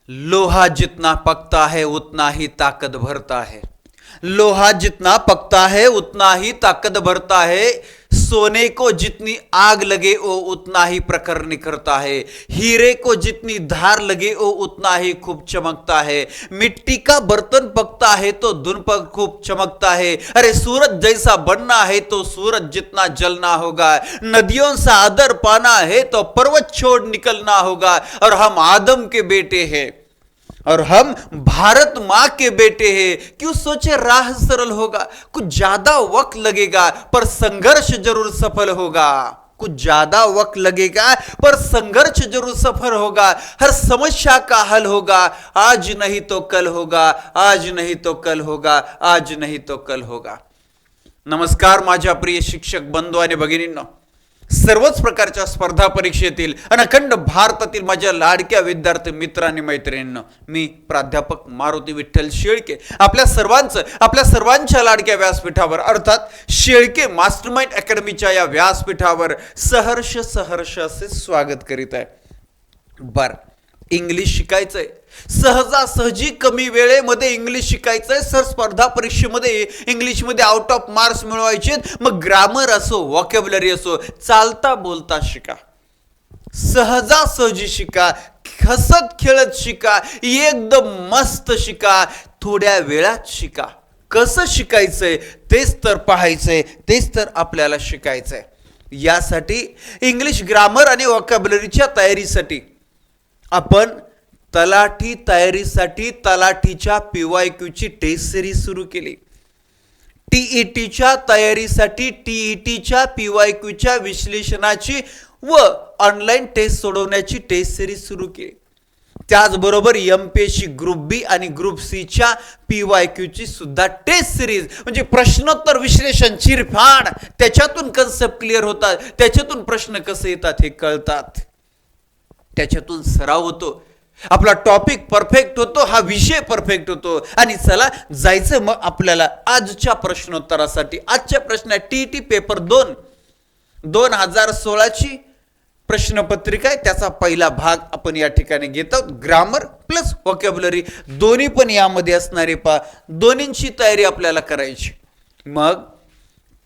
लोहा जितना पकता है उतना ही ताकत भरता है। लोहा जितना पकता है उतना ही ताकत भरता है। सोने को जितनी आग लगे वो उतना ही प्रखर निखरता है। हीरे को जितनी धार लगे वो उतना ही खूब चमकता है। मिट्टी का बर्तन पकता है तो धुन पर खूब चमकता है। अरे सूरज जैसा बनना है तो सूरज जितना जलना होगा। नदियों से आदर पाना है तो पर्वत छोड़ निकलना होगा। और हम आदम के बेटे हैं और हम भारत मां के बेटे हैं। क्यों सोचे राह सरल होगा, कुछ ज्यादा वक्त लगेगा पर संघर्ष जरूर सफल होगा। कुछ ज्यादा वक्त लगेगा पर संघर्ष जरूर सफल होगा। हर समस्या का हल होगा। आज नहीं तो कल होगा, आज नहीं तो कल होगा, आज नहीं तो कल होगा। नमस्कार माझ्या प्रिय शिक्षक बंधू आणि भगिनींनो, सर्वच प्रकारच्या स्पर्धा परीक्षेतील आणि अखंड भारतातील माझ्या लाडक्या विद्यार्थी मित्र आणि मैत्रिणींनो, मी प्राध्यापक मारुती विठ्ठल शेळके आपल्या सर्वांच्या लाडक्या व्यासपीठावर अर्थात शेळके मास्टरमाइंड अकॅडमीच्या या व्यासपीठावर सहर्ष असे स्वागत करीत आहे। इंग्लिश शिकायचंय, सहजासहजी कमी वेळेमध्ये इंग्लिश शिकायचंय। सर स्पर्धा परीक्षेमध्ये इंग्लिशमध्ये आउट ऑफ मार्क्स मिळवायचे, मग ग्रामर असो व्हॉकॅब्युलरी असो चालता बोलता शिका, सहजासहजी शिका, हसत खेळत शिका, एकदम मस्त शिका, थोड्या वेळात शिका। कसं शिकायचंय तेच तर पाहायचंय, तेच तर आपल्याला शिकायचंय। यासाठी इंग्लिश ग्रामर आणि व्हॉकॅब्युलरीच्या तयारीसाठी आपण तलाठी तयारीसाठी तलाठीच्या PYQची टेस्ट सिरीज सुरू केली। टीईटीच्या तयारीसाठी टीईटीच्या PYQच्या विश्लेषणाची व ऑनलाईन टेस्ट सोडवण्याची टेस्ट सिरीज सुरू केली। त्याचबरोबर MPSC ग्रुप बी आणि ग्रुप सी च्या PYQची सुद्धा टेस्ट सिरीज, म्हणजे प्रश्नोत्तर विश्लेषण चिरफाड, त्याच्यातून कन्सेप्ट क्लिअर होतात, त्याच्यातून प्रश्न कसे येतात हे कळतात, त्याच्यातून सराव होतो, आपला टॉपिक परफेक्ट होतो, हा विषय परफेक्ट होतो। आणि चला जायचं मग आपल्याला आजच्या प्रश्नोत्तरासाठी। आजच्या प्रश्न टीईटी पेपर 2 2016 ची प्रश्नपत्रिका आहे, त्याचा पहिला भाग आपण या ठिकाणी घेत आहोत। ग्रामर प्लस व्हॉकॅब्युलरी दोन्ही पण यामध्ये असणारे पहा, दोन्हींची तयारी आपल्याला करायची। मग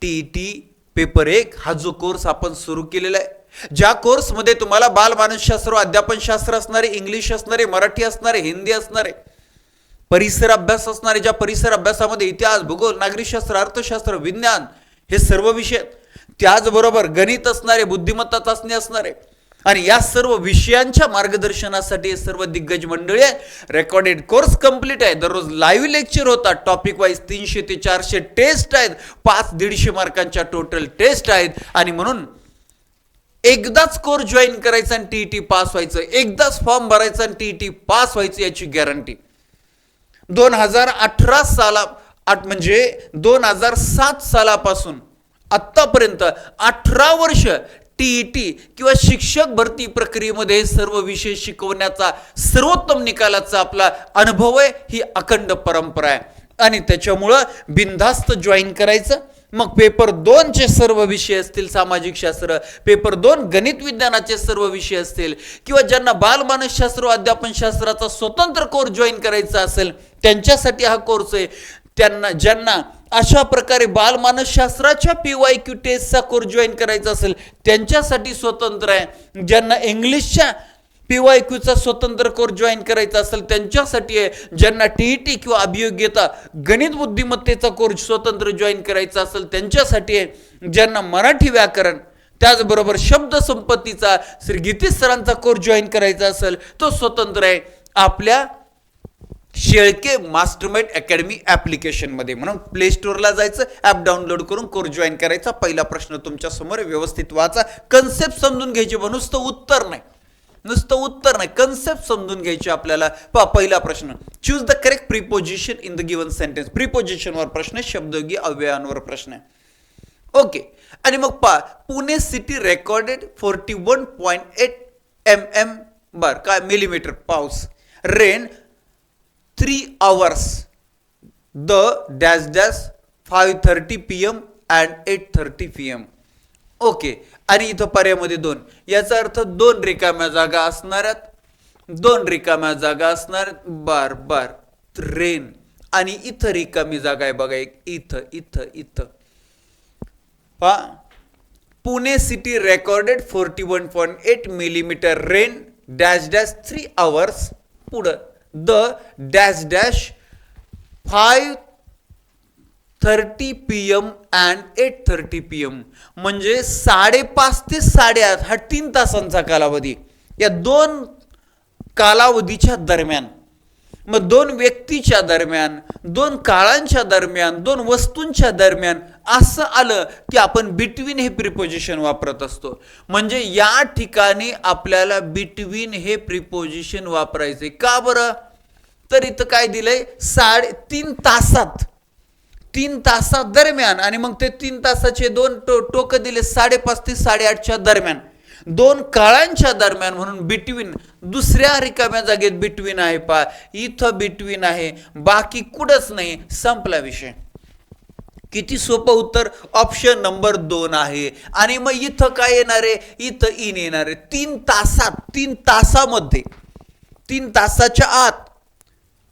टीईटी पेपर 1 हा जो कोर्स आपण सुरू केलेला आहे, ज्या कोर्समध्ये तुम्हाला बालमानसशास्त्र, अध्यापनशास्त्र असणारे, इंग्लिश असणारे, मराठी असणारे, हिंदी असणारे, परिसर अभ्यास असणारे, ज्या परिसर अभ्यासामध्ये इतिहास, भूगोल, नागरिकशास्त्र, अर्थशास्त्र, विज्ञान हे सर्व विषय, त्याचबरोबर गणित असणारे, बुद्धिमत्ता चाचणी असणारे, आणि या सर्व विषयांच्या मार्गदर्शनासाठी हे सर्व दिग्गज मंडळी आहे। रेकॉर्डेड कोर्स कंप्लीट आहे, दररोज लाईव्ह लेक्चर होतात, टॉपिक वाईज 300 ते 400 टेस्ट आहेत, 500-150 मार्कांच्या टोटल टेस्ट आहेत। आणि म्हणून एकदाच कोर्स जॉईन करायचा आणि टीईटी पास व्हायचं, एकदाच फॉर्म भरायचा आणि टीईटी पास व्हायचं, याची गॅरंटी। 2018 साला म्हणजे 2007 सालापासून आतापर्यंत 18 वर्ष टीईटी किंवा शिक्षक भरती प्रक्रियेमध्ये सर्व विषय शिकवण्याचा सर्वोत्तम निकालाचा आपला अनुभव आहे, ही अखंड परंपरा आहे। आणि त्याच्यामुळं बिनधास्त जॉईन करायचं। मग पेपर 2 चे सर्व विषय असतील, सामाजिक शास्त्र, पेपर 2 गणित विज्ञानाचे सर्व विषय असतील, किंवा ज्यांना बालमानसशास्त्र, अध्यापनशास्त्राचा स्वतंत्र कोर्स जॉईन करायचा असेल त्यांच्यासाठी हा कोर्स आहे। ज्यांना अशा प्रकारे बालमानसशास्त्राच्या PYQ टेस्टचा कोर्स जॉईन करायचा असेल त्यांच्यासाठी स्वतंत्र आहे। ज्यांना इंग्लिशच्या PYQचा स्वतंत्र कोर्स जॉईन करायचा असेल त्यांच्यासाठी आहे। ज्यांना टीईटी किंवा अभियोग्यता गणित बुद्धिमत्तेचा कोर्स स्वतंत्र जॉईन करायचा असेल त्यांच्यासाठी आहे। ज्यांना मराठी व्याकरण, त्याचबरोबर शब्द संपत्तीचा श्री गीते सरांचा कोर्स जॉईन करायचा असेल तो स्वतंत्र आहे आपल्या शेळके मास्टरमाइंड अकॅडमी ऍप्लिकेशन मध्ये। म्हणून प्ले स्टोअरला जायचं, ऍप डाउनलोड करून कोर्स जॉईन करायचा। पहिला प्रश्न तुमच्या समोर व्यवस्थित वाचा, कन्सेप्ट समजून घ्यायचे, नुसतं उत्तर नाही, कन्सेप्ट समजून घ्यायचे आपल्याला। पहिला प्रश्न, choose the correct preposition in the given sentence. प्रीपोजिशनवर प्रश्न, शब्दयोगी अव्ययांवर प्रश्न आहे। ओके, आणि मग पहा, पुणे सिटी रेकॉर्डेड 41.8 mm काय मिलीमीटर पाऊस, rain 3 hours the dash dash 5:30 PM and 8:30 PM। Okay, आणि इथं पर्यायामध्ये 2, याचा अर्थ 2 रिकाम्या जागा असणाऱ्यात 2 रिकाम्या जागा असणार. बर बर रेन. आणि इथं रिकामी जागा आहे बघा एक, इथं इथं इथं पहा. Pune city recorded 41.8 millimetre rain dash dash 3 hours. पुढं the dash dash 5:30 PM and 8:30 PM. म्हणजे 5:30 ते 8:30 हा 3 तासांचा कालावधी. या 2 कालावधीच्या दरम्यान, मग 2 व्यक्तीच्या दरम्यान, 2 काळांच्या दरम्यान, 2 वस्तूंच्या दरम्यान असं आलं की आपण बिटवीन हे प्रिपोजिशन वापरत असतो. म्हणजे या ठिकाणी आपल्याला बिटवीन हे प्रिपोजिशन वापरायचे. का बरं? तर इथं काय दिलंय, 3 तासात, 3 तासा दरम्यान. आणि मग ते 3 तासाचे 2 टोक दिले 5:30 ते 8:30च्या दरम्यान, 2 काळांच्या दरम्यान, म्हणून बिटवीन. दुसऱ्या रिकाम्या जागेत बिटवीन आहे पा, इथं बिटवीन आहे, बाकी कुठंच नाही, संपला विषय. किती सोपं उत्तर, ऑप्शन नंबर 2 आहे. आणि मग इथं काय येणार आहे, इथं इन येणार आहे. 3 तासात, 3 तासामध्ये, 3 तासाच्या आत,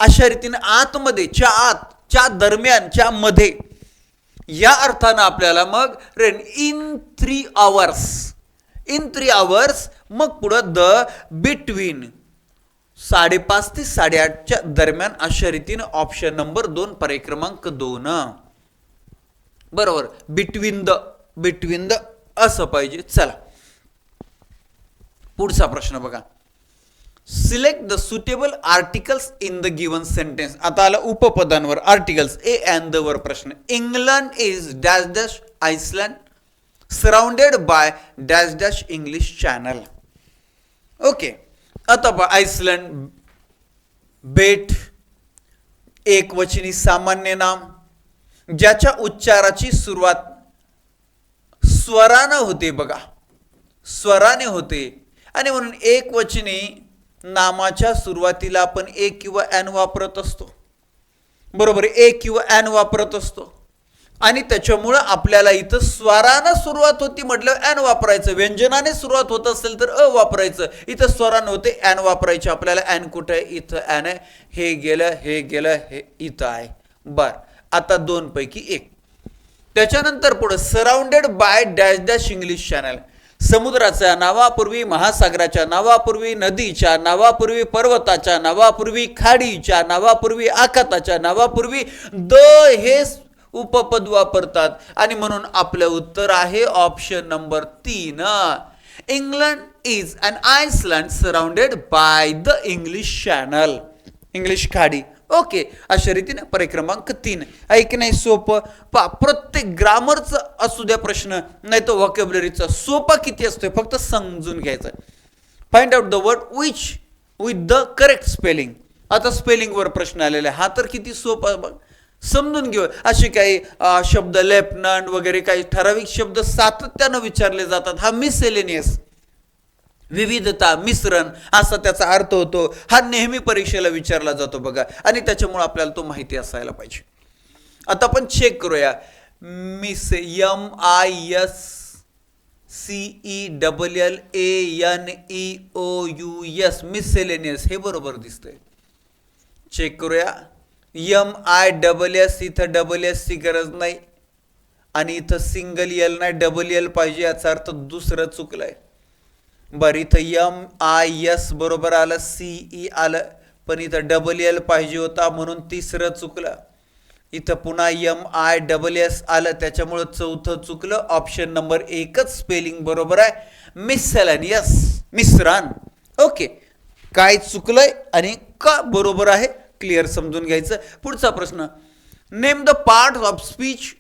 अशा रीतीने आतमध्ये, च्या दरम्यान, च्या मध्ये, या अर्थानं आपल्याला मग rain in 3 hours, in 3 hours. मग पुढं द बिटवीन 5:30 ते 8:30च्या दरम्यान, अशा रीतीने ऑप्शन नंबर 2 पर्याय क्रमांक 2 बरोबर. बिटवीन द असं पाहिजे. चला पुढचा प्रश्न बघा. Select the suitable articles in the given sentence. आता आला उपपदांवर, आर्टिकल्स ए अँड द वर प्रश्न. England is dash dash Iceland surrounded bye dash dash English channel. Okay, आता पहा, आइसलँड बेट, एकवचनी सामान्य नाम, ज्याच्या उच्चाराची सुरुवात स्वरानं होते बघा, स्वराने होते. आणि म्हणून एकवचनी नामाच्या सुरुवातीला आपण ए किंवा एन वापरत असतो. बरोबर, ए किंवा एन वापरत असतो. आणि त्याच्यामुळं आपल्याला इथं स्वरानं सुरुवात होती म्हटलं एन वापरायचं. व्यंजनाने सुरुवात होत असेल तर अ वापरायचं. इथं स्वरानं होते, एन वापरायचे. आपल्याला एन कुठं आहे, इथं एन आहे. हे गेलं, हे इथं आहे. बर, आता 2 पैकी 1. त्याच्यानंतर पुढे surrounded by dash dash English channel. समुद्राच्या नावापूर्वी, महासागराच्या नावापूर्वी, नदीच्या नावापूर्वी, पर्वताच्या नावापूर्वी, खाडीच्या नावापूर्वी, आखाताच्या नावापूर्वी द हे उपपद वापरतात. आणि म्हणून आपलं उत्तर आहे option number 3. England is an island surrounded by the English Channel. English खाडी. ओके, अशा रीतीने पर्याय क्रमांक 3. ऐक नाही सोपं पा. प्रत्येक ग्रामरचं असू द्या प्रश्न, नाही तर व्हॉकॅब्युलरीचा, सोपा किती असतोय फक्त समजून घ्यायचं. Find out the word which with the correct spelling. आता स्पेलिंगवर प्रश्न आलेला आहे. हा तर किती सोपा बघ, समजून घेऊ. असे काही शब्द, लेफ्टनंट वगैरे काही ठराविक शब्द सातत्यानं विचारले जातात. हा मिसलेनियस, विविधता, मिश्रण असा त्याचा अर्थ होतो. हा नेहमी परीक्षेला विचारला जातो बघा. आणि त्याच्यामुळे आपल्याला तो माहिती असायला पाहिजे. आता आपण चेक करूया. MISCELLANEOUS मिसलेनियस, हे बरोबर दिसतंय. चेक करूया. MISS, इथं डबल एस ची गरज नाही. आणि इथं सिंगल एल नाही, डबल एल पाहिजे. याचा अर्थ दुसरं चुकलंय. बरं, इथं MIS बरोबर आलं, CE आलं, पण इथं डबल एल पाहिजे होता म्हणून तिसरं चुकलं. इथं पुन्हा MISS आलं, त्याच्यामुळं चौथं चुकलं. ऑप्शन नंबर 1च स्पेलिंग बरोबर आहे, मिसलेनियस, मिश्रण. ओके, काय चुकलंय आणि का बरोबर आहे क्लिअर समजून घ्यायचं. पुढचा प्रश्न. Name the part of speech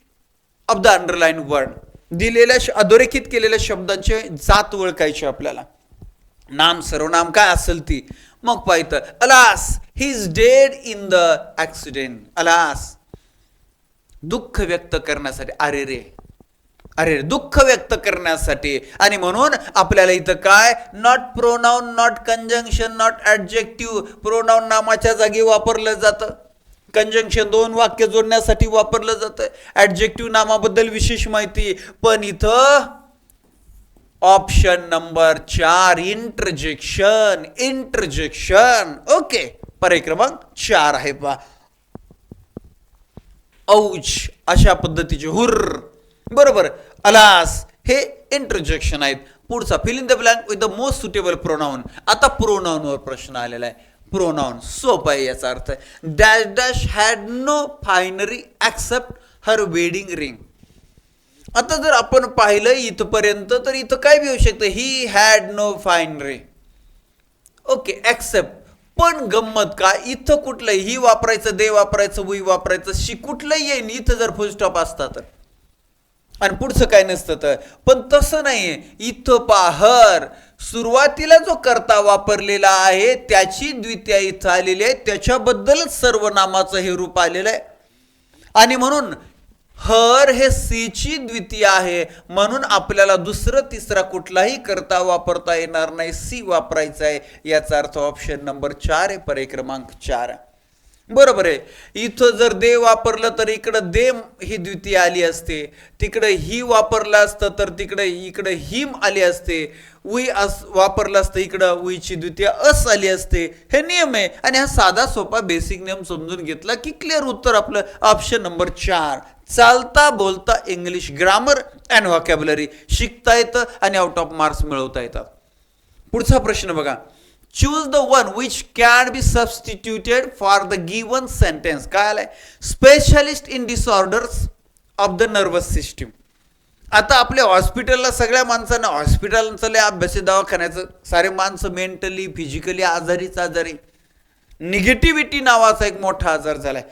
of the underline word. दिलेल्या अधोरेखित केलेल्या शब्दांचे जात ओळखायचे आपल्याला. नाम, सर्वनाम काय असेल ती. मग पाहिजे alas he is dead in the accident. Alas दुःख व्यक्त करण्यासाठी, अरे रे, अरे दुःख व्यक्त करण्यासाठी. आणि म्हणून आपल्याला इथं काय, not pronoun, not conjunction, not adjective. Pronoun नामाच्या जागी वापरलं जातं. कंजंक्शन 2 वाक्य जोडण्यासाठी वापरलं जातं. ऍडजेक्टिव्ह नामाबद्दल विशेष माहिती. पण इथं option number 4 interjection. Interjection. Okay, पर्याय क्रमांक 4 आहे पहा. औच अशा पद्धतीचे हुर्र, बरोबर. अलास हे इंटरजेक्शन आहेत. पुढचा fill in the blank with the most suitable pronoun. आता प्रोनाउन वर प्रश्न आलेला आहे. प्रोनाउन सोपा आहे. याचा अर्थ dash dash had no finery except her wedding ring. आता जर आपण पाहिलं इथपर्यंत तर इथं काय बी येऊ शकतं. He had no finery. Okay, except. पण गंमत का, इथं कुठलं ही वापरायचं, दे वापरायचं, वी वापरायचं, शी कुठलंही येईन इथं जर फुल स्टॉप असता तर, आणि पुढचं काय नसतं तर. पण तसं नाहीये. इथं हर सुरुवातीला जो कर्ता वापरलेला आहे त्याची द्वितीया इथं आलेली आहे, त्याच्याबद्दलच सर्वनामाचं हे रूप आलेलं आहे. आणि म्हणून हर हे सीची द्वितीय आहे, म्हणून आपल्याला दुसरं तिसरा कुठलाही कर्ता वापरता येणार नाही, सी वापरायचा आहे. याचा अर्थ ऑप्शन नंबर 4 आहे, पर्याय क्रमांक 4. बरोबर आहे. इथं जर दे वापरलं तर इकडं दे ही द्वितीय आली असते, तिकडे ही वापरलं असतं तर इकडे हिम आली असते, उई वापरलं असतं इकडं उईची द्वितीय अस आली असते. हे नियम आहे, आणि हा साधा सोपा बेसिक नियम समजून घेतला की क्लिअर उत्तर आपलं ऑप्शन नंबर 4. चालता बोलता इंग्लिश ग्रामर अँड व्हॉकॅब्युलरी शिकता येतं आणि आउट ऑफ मार्क्स मिळवता येतात. पुढचा प्रश्न बघा. Choose the one which can be substituted for the given sentence. काय आलंय? Specialist in disorders of the nervous system. आता आपल्या हॉस्पिटलला सगळ्या माणसांना हॉस्पिटलचं लय अभ्यास आहे, दवाखान्याचं. सारे माणसं मेंटली फिजिकली आजारी. निगेटिव्हिटी नावाचा एक मोठा आजार झालाय.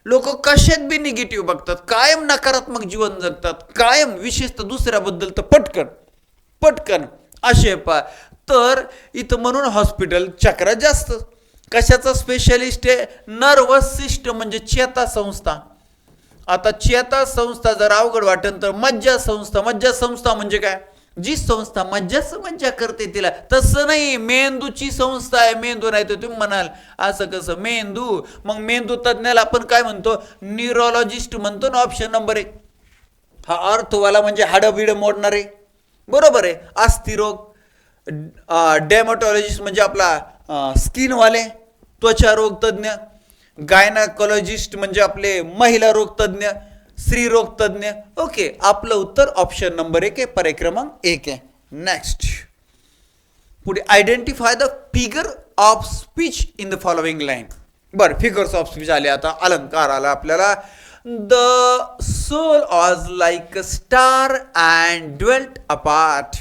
लोक कशात बी निगेटिव्ह बघतात, कायम नकारात्मक जीवन जगतात, कायम विशेषतः दुसऱ्याबद्दल तर पटकन असे पा. तर इथं म्हणून हॉस्पिटल चक्र जास्त. कशाचा स्पेशलिस्ट आहे? नर्वस सिस्टम म्हणजे चेता संस्था. आता चेता संस्था जर अवघड वाटेल तर मज्जा संस्था म्हणजे काय? जी संस्था मज्जा करते तिला. तसं नाही, मेंदूची संस्था आहे. मेंदू नाही तर तुम्ही म्हणाल असं कसं मेंदू, मग मेंदू तज्ञाला आपण काय म्हणतो? न्यूरोलॉजिस्ट म्हणतो ना, ऑप्शन नंबर 1. हा अर्थवाला म्हणजे हाडं बिडं मोडणारे, बरोबर आहे. अस्थिरोग. डेमॅटॉलॉजिस्ट म्हणजे आपला स्किनवाले, त्वचा रोग तज्ञ. गायनाकोलॉजिस्ट म्हणजे आपले महिला रोग तज्ञ, स्त्री रोग तज्ञ. ओके, आपलं उत्तर ऑप्शन नंबर 1 आहे, पर्याय क्रमांक 1 आहे. नेक्स्ट पुढे identify the figure of speech in the following line. बरं, फिगर्स ऑफ स्पीच आले. आता अलंकार आला आपल्याला. The soul was like a star and dwelt apart.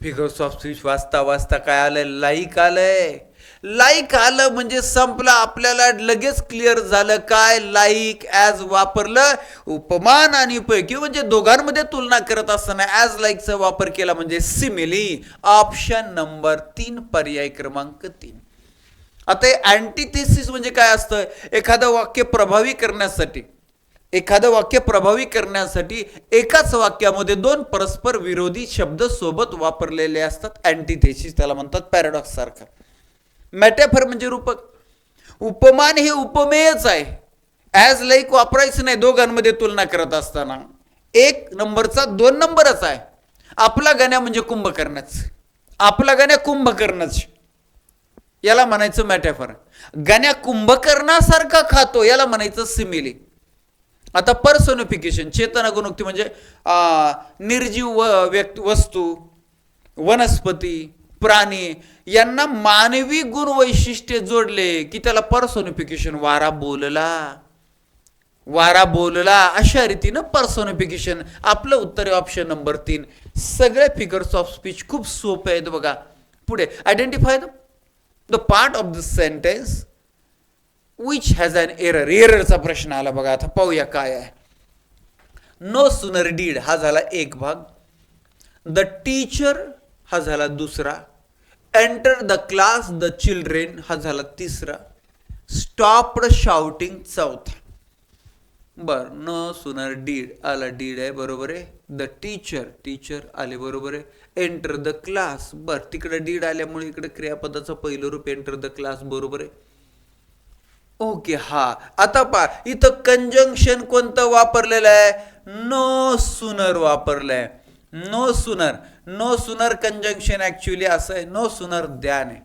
Figures of speech वाचता काय आलंय? लाईक आलंय. लाईक आलं म्हणजे संपलं. आपल्याला लगेच क्लिअर झालं काय? लाईक ॲज वापरलं उपमान आणि उपयोग म्हणजे दोघांमध्ये तुलना करत असताना ॲज लाईकचा वापर केला म्हणजे सिमिली. ऑप्शन नंबर 3, पर्याय क्रमांक 3. आता अँटिथेसिस म्हणजे काय असतं? एखादं वाक्य प्रभावी करण्यासाठी एकाच वाक्यामध्ये 2 परस्पर विरोधी शब्द सोबत वापरलेले असतात. अँटिथेसिस त्याला म्हणतात, पॅराडॉक्स सारखा. मेटाफर म्हणजे रूपक. उपमान हे उपमेयच आहे. ॲज लाईक वापरायचं नाही दोघांमध्ये तुलना करत असताना. 1 नंबरचा 2 नंबरच आहे. आपला गण्या म्हणजे कुंभकर्णच, याला म्हणायचं मेटाफर. गण्या कुंभकर्णासारखा खातो याला म्हणायचं सिमिली. आता पर्सोनिफिकेशन, चेतना गुणोक्ती म्हणजे निर्जीव वस्तू, वनस्पती, प्राणी यांना मानवी गुण वैशिष्ट्ये जोडले की त्याला पर्सोनिफिकेशन. वारा बोलला अशा रीतीनं पर्सोनिफिकेशन. आपलं उत्तर ऑप्शन नंबर 3. सगळे फिगर्स ऑफ स्पीच खूप सोपे आहेत बघा. पुढे identify the part of the sentence which has an error. एररचा प्रश्न आला बघा. आता पाहूया काय आहे. नो सुनर डीड हा झाला एक भाग. द टीचर हा झाला दुसरा. Enter the class the children हा झाला तिसरा. स्टॉप्ड शाउटिंग चौथा. बर, नो सुनर डीड आला, डीड आहे बरोबर आहे. द टीचर आले बरोबर आहे. एंटर द क्लास, बर तिकडे डीड आल्यामुळे इकडे क्रियापदाचं पहिलं रूप एंटर द क्लास बरोबर आहे. ओके, हा आता पहा इथं कंजंक्शन कोणतं वापरलेलं आहे? नो सुनर वापरलंय. No sooner, no sooner conjunction actually असं आहे, नो सुनर द्यान आहे.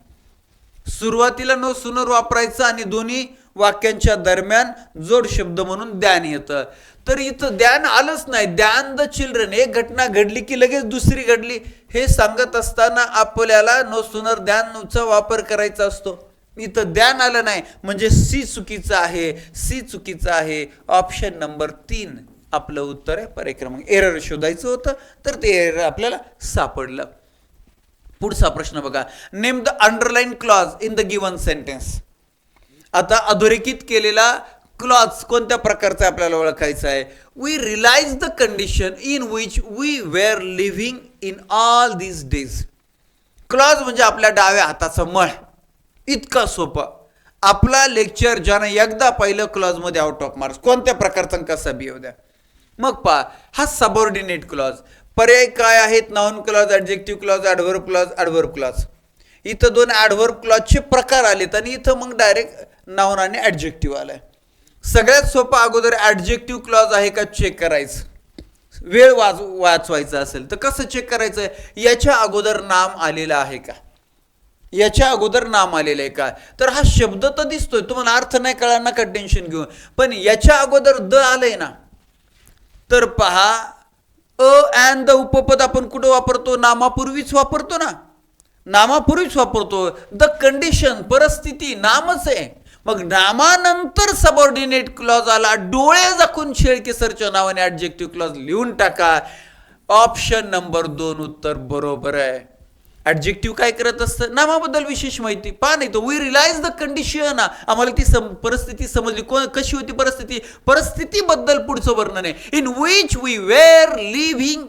सुरुवातीला नो सुनर वापरायचं आणि दोन्ही वाक्यांच्या दरम्यान जोड शब्द म्हणून द्यान येतं. तर इथं द्यान आलंच नाही. द्यान द चिल्ड्रन, एक घटना घडली की लगेच दुसरी घडली हे सांगत असताना आपल्याला नो सुनर द्यानचा वापर करायचा असतो. इथं द्यान आलं नाही म्हणजे सी चुकीचं आहे, सी चुकीचं आहे. ऑप्शन नंबर 3 आपलं उत्तर आहे. पर्याय क्रमांक, एरर शोधायचं होतं तर ते एरर आपल्याला सापडलं. पुढचा प्रश्न बघा. Name the underline clause in the given sentence. आता अधोरेखित केलेला क्लॉज कोणत्या प्रकारचा आपल्याला ओळखायचा आहे. We realize the condition in which we were living in all these days. Clause म्हणजे आपल्या डाव्या हाताचा मळ. इतका सोपं. आपला लेक्चर ज्यानं एकदा पाहिलं क्लॉजमध्ये आउट ऑफ मार्क्स. कोणत्या प्रकारचा कसा बी येऊ द्या. मग पहा, हा सबऑर्डिनेट क्लॉज. पर्याय काय आहेत. Noun clause, adjective clause, adverb clause, adverb clause. इथं 2 ॲडव्हर्ब क्लॉजचे प्रकार आलेत आणि इथं मग डायरेक्ट नाउन आणि ॲडजेक्टिव्ह आलाय. सगळ्यात सोपं अगोदर ॲडजेक्टिव्ह क्लॉज आहे का चेक करायचं. वेळ वाचवायचा असेल तर कसं चेक करायचं. याच्या अगोदर नाम आलेलं आहे का, याच्या अगोदर नाम आलेलं आहे का. तर हा शब्द तर दिसतोय, तुम्हाला अर्थ नाही कळणार नका टेन्शन घेऊ, पण याच्या अगोदर द आलंय ना. तर पहा, अँड द उपपद आपण कुठं वापरतो. नामापूर्वीच वापरतो ना, नामापूर्वीच वापरतो. द कंडिशन, परिस्थिती नामच आहे. मग नामानंतर सबऑर्डिनेट क्लॉज आला. डोळे झाकून शेळकेसरच्या नावाने ॲडजेक्टिव्ह क्लॉज लिहून टाका. ऑप्शन नंबर 2 उत्तर बरोबर आहे. ॲडजेक्टिव्ह काय करत असतं, नामाबद्दल विशेष माहिती. पहा नाही तो वी रिअलाइज द कंडिशन, आम्हाला ती परिस्थिती समजली. कशी होती परिस्थिती, परिस्थितीबद्दल पुढचं वर्णन आहे. In which we were living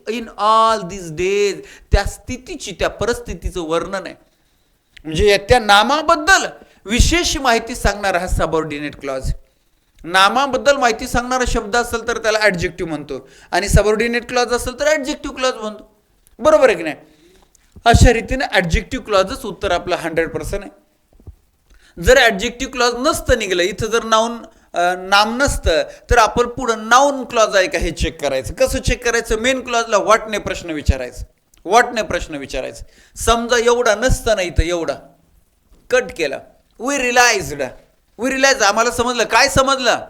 in all this days. त्या स्थितीची, त्या परिस्थितीचं वर्णन आहे. म्हणजे त्या नामाबद्दल विशेष माहिती सांगणारा हा सबऑर्डिनेट क्लॉज. नामाबद्दल माहिती सांगणारा शब्द असेल तर त्याला ॲडजेक्टिव्ह म्हणतो आणि सबऑर्डिनेट क्लॉज असेल तर ॲडजेक्टिव्ह क्लॉज म्हणतो. बरोबर आहे की नाही. अशा रीतीने ॲडजेक्टिव्ह क्लॉजच उत्तर आपलं 100% आहे. जर ॲडजेक्टिव्ह क्लॉज नसतं निघलं, इथं जर नाम नसतं तर आपण पुढं नाऊन क्लॉज आहे का हे चेक करायचं. कसं चेक करायचं. मेन क्लॉजला व्हॉटने प्रश्न विचारायचं, व्हॉटने प्रश्न विचारायचं. समजा एवढा नसतं ना इथं, एवढा कट केला. वी रिअलाइज्ड, वी रिअलाइज आम्हाला समजलं. काय समजलं,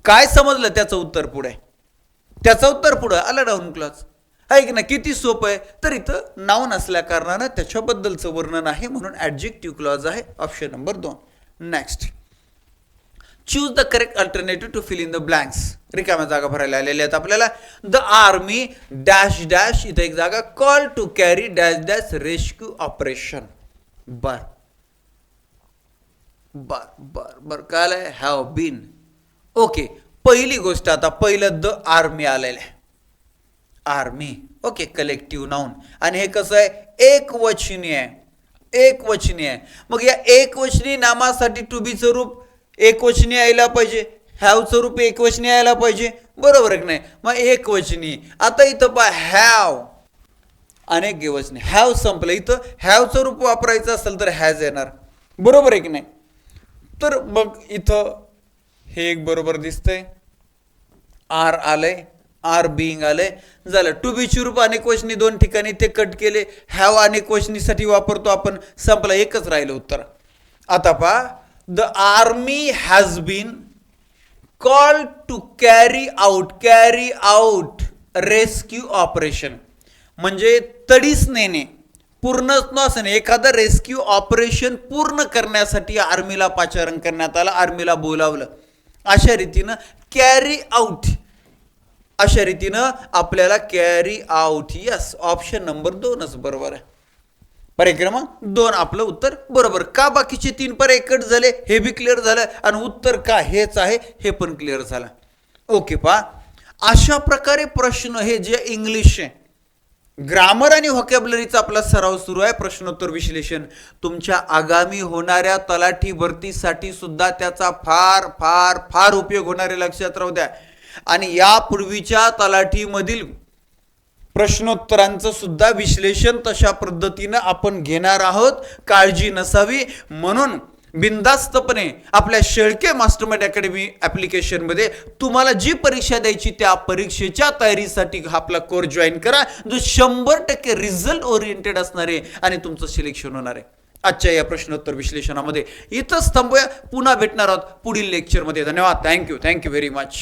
काय समजलं त्याचं उत्तर पुढे, त्याचं उत्तर पुढं आलं नाऊन क्लॉज आहे की ना. किती सोपं आहे. तर इथं नाऊन असल्या कारणानं त्याच्याबद्दलचं वर्णन आहे म्हणून ॲडजेक्टिव्ह क्लॉज आहे. Option number 2. Next, choose the correct alternative to fill in the blanks. रिकाम्या जागा भरायला आलेल्या आहेत आपल्याला. द आर्मी डॅश डॅश, इथं एक जागा, call to carry dash dash rescue operation. बर बर बर बर काय आहे. Have bin. ओके, पहिली गोष्ट आता पहिलं द आर्मी आलेलं आहे. Army, okay, collective noun. आणि हे कसं आहे, एकवचनी आहे, एकवचनी आहे. मग या एकवचनी नामासाठी टू बीचं रूप एकवचनी यायला पाहिजे, हॅवचं रूप एकवचनी यायला पाहिजे. बरोबर आहे की नाही. मग एकवचनी. आता इथं पहा, हॅव अनेक एकवचनी. हॅव संपलं. इथं हॅवचं रूप वापरायचं असेल तर हॅज येणार. बरोबर आहे की नाही. तर मग इथं हे एक बरोबर दिसतंय. आर आलंय, आर बिईंग आलंय, झालं. टू बीची रूप अनेक वचनी 2 ठिकाणी ते कट केले. हॅव अनेक वचनीसाठी वापरतो आपण, संपला. एकच राहिलं उत्तर. आता पहा, the army has been called to carry out rescue operation. म्हणजे तडीस नेणे, पूर्ण नसणे, एखादं रेस्क्यू ऑपरेशन पूर्ण करण्यासाठी आर्मीला पाचारण करण्यात आलं, आर्मीला बोलावलं. अशा रीतीनं कॅरी आउट, अशा रीतीनं आपल्याला carry out. Yes, option number 2च बरोबर आहे. पर्याय क्रमांक 2 आपलं उत्तर बरोबर. का बाकीचे 3 पर्याय कट झाले हे बी क्लिअर झालं आणि उत्तर का हेच आहे हे पण क्लिअर झालं. ओके, पहा, अशा प्रकारे प्रश्न हे जे इंग्लिश आहे, ग्रामर आणि व्होकॅब्युलरीचा आपला सराव सुरू आहे. प्रश्नोत्तर विश्लेषण तुमच्या आगामी होणाऱ्या तलाठी भरतीसाठी सुद्धा त्याचा फार फार फार उपयोग होणार आहे, लक्षात राहू द्या. आणि यापूर्वीच्या तलाठीमधील प्रश्नोत्तरांचं सुद्धा विश्लेषण तशा पद्धतीनं आपण घेणार आहोत. काळजी नसावी म्हणून बिनधास्तपणे आपल्या शेळके मास्टरमाइंड अकॅडमी ॲप्लिकेशनमध्ये तुम्हाला जी परीक्षा द्यायची त्या परीक्षेच्या तयारीसाठी आपला कोर्स जॉईन करा, जो 100% रिझल्ट ओरिएंटेड असणार आहे आणि तुमचं सिलेक्शन होणार आहे. आजच्या या प्रश्नोत्तर विश्लेषणामध्ये इथंच थांबूया. पुन्हा भेटणार आहोत पुढील लेक्चरमध्ये. धन्यवाद. Thank you very much.